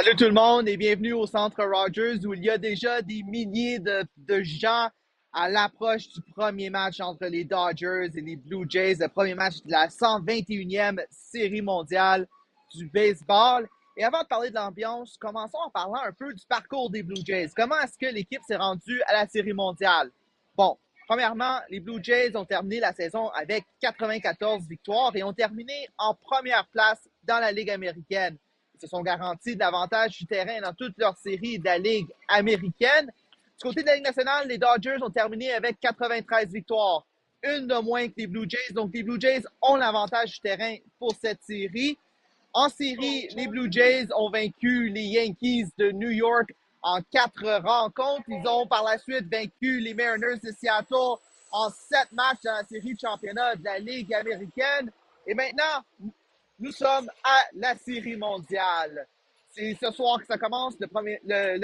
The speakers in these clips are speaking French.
Salut tout le monde et bienvenue au Centre Rogers où il y a déjà des milliers de gens à l'approche du premier match entre les Dodgers et les Blue Jays, le premier match de la 121e série mondiale du baseball. Et avant de parler de l'ambiance, commençons en parlant un peu du parcours des Blue Jays. Comment est-ce que l'équipe s'est rendue à la série mondiale? Bon, premièrement, les Blue Jays ont terminé la saison avec 94 victoires et ont terminé en première place dans la Ligue américaine. Ils se sont garantis de l'avantage du terrain dans toutes leurs séries de la Ligue américaine. Du côté de la Ligue nationale, les Dodgers ont terminé avec 93 victoires, une de moins que les Blue Jays. Donc, les Blue Jays ont l'avantage du terrain pour cette série. En série, les Blue Jays ont vaincu les Yankees de New York en 4 rencontres. Ils ont par la suite vaincu les Mariners de Seattle en 7 matchs dans la série de championnat de la Ligue américaine. Et maintenant, nous sommes à la série mondiale. C'est ce soir que ça commence. Le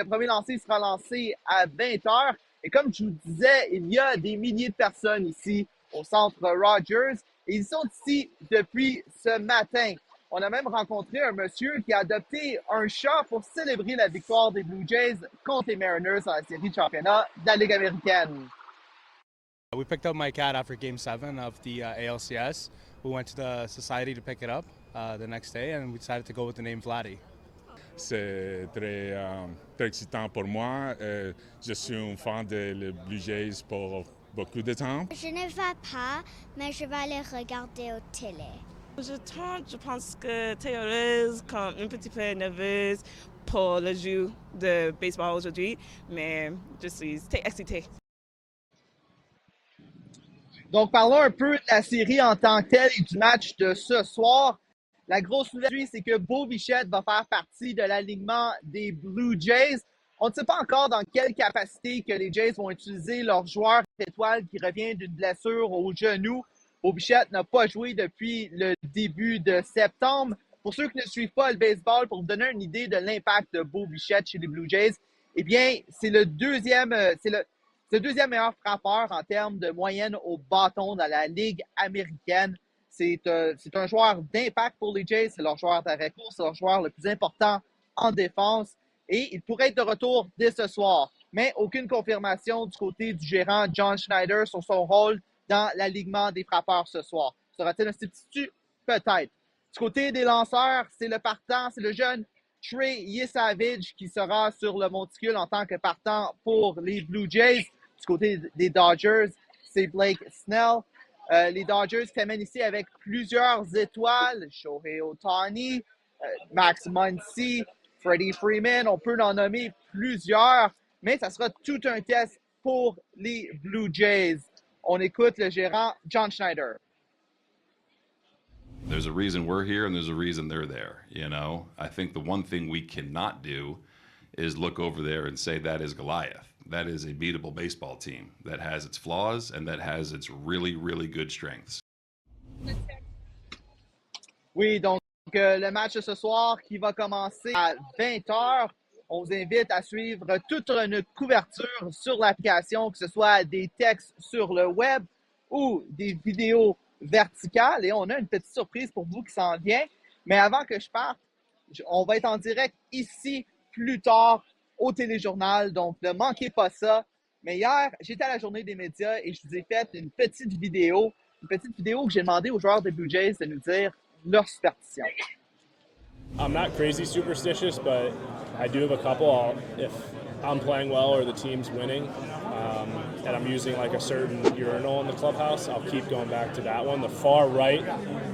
premier lancer sera lancé à 20h. Et comme je vous disais, il y a des milliers de personnes ici au Centre Rogers. Et ils sont ici depuis ce matin. On a même rencontré un monsieur qui a adopté un chat pour célébrer la victoire des Blue Jays contre les Mariners dans la série de championnat de la Ligue américaine. We picked up my cat after Game 7 of the ALCS. We went to the society to pick it up the next day, and we decided to go with the name Vladdy. C'est très excitant pour moi. Je suis un fan des Blue Jays pour beaucoup de temps. Je ne vais pas, mais je vais les regarder au télé. Je pense que Théo est comme un petit peu nerveuse pour le jeu de baseball aujourd'hui, mais je suis très excitée. Donc, parlons un peu de la série en tant que telle et du match de ce soir. La grosse nouvelle, c'est que Bo Bichette va faire partie de l'alignement des Blue Jays. On ne sait pas encore dans quelle capacité que les Jays vont utiliser leur joueur étoile qui revient d'une blessure au genou. Bo Bichette n'a pas joué depuis le début de septembre. Pour ceux qui ne suivent pas le baseball, pour vous donner une idée de l'impact de Bo Bichette chez les Blue Jays, eh bien, c'est le deuxième meilleur frappeur en termes de moyenne au bâton dans la Ligue américaine. C'est un joueur d'impact pour les Jays. C'est leur joueur d'arrêt-court. C'est leur joueur le plus important en défense. Et il pourrait être de retour dès ce soir. Mais aucune confirmation du côté du gérant John Schneider sur son rôle dans l'alignement des frappeurs ce soir. Sera-t-il un substitut? Peut-être. Du côté des lanceurs, c'est le partant, c'est le jeune Trey Yesavage qui sera sur le monticule en tant que partant pour les Blue Jays. Du côté des Dodgers, c'est Blake Snell. Les Dodgers qui amènent ici avec plusieurs étoiles. Shohei Ohtani, Max Muncy, Freddie Freeman. On peut en nommer plusieurs, mais ça sera tout un test pour les Blue Jays. On écoute le gérant John Schneider. There's a reason we're here and there's a reason they're there, you know? I think the one thing we cannot do is look over there and say that is Goliath. That is a beatable baseball team that has its flaws and that has its really, really good strengths. Oui, donc le match de ce soir qui va commencer à 20h. On vous invite à suivre toute notre couverture sur l'application, que ce soit des textes sur le web ou des vidéos verticales. Et on a une petite surprise pour vous qui s'en vient. Mais avant que je parte, on va être en direct ici plus tard au téléjournal. Donc, ne manquez pas ça. Mais hier, j'étais à la journée des médias et je vous ai fait une petite vidéo que j'ai demandé aux joueurs des Blue Jays de nous dire leur superstition. I'm not crazy superstitious, but I do have a couple. If I'm playing well or the team's winning, and I'm using like a certain urinal in the clubhouse, I'll keep going back to that one. The far right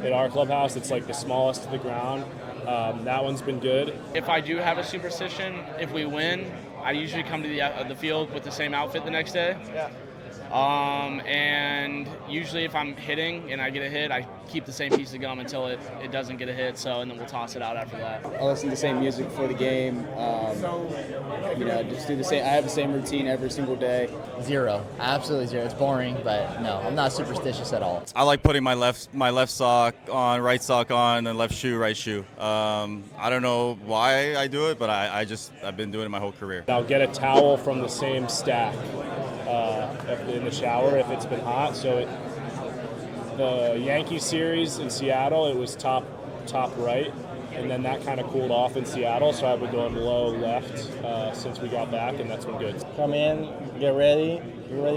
at our clubhouse, it's like the smallest to the ground. That one's been good. If I do have a superstition, if we win, I usually come to the field with the same outfit the next day. Yeah. And usually if I'm hitting and I get a hit, I keep the same piece of gum until it doesn't get a hit, and then we'll toss it out after that. I listen to the same music before the game. Just do the same. I have the same routine every single day. Zero. Absolutely zero. It's boring, but no, I'm not superstitious at all. I like putting my left sock on, right sock on, and left shoe, right shoe. I don't know why I do it, but I've been doing it my whole career. I'll get a towel from the same stack in the shower if it's been hot. So the Yankee series in Seattle, it was top right. and then that kind of cooled off in Seattle, so I've been going low left since we got back, and that's been good. Come in, get ready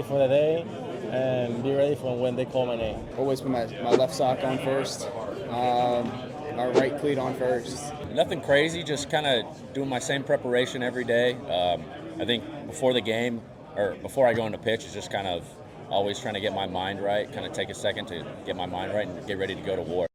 for the day, and be ready for when they call my name. Always put my left sock on first, my right cleat on first. Nothing crazy, just kind of doing my same preparation every day. I think before the game, or before I go into pitch, it's just kind of always trying to get my mind right, kind of take a second to get my mind right and get ready to go to war.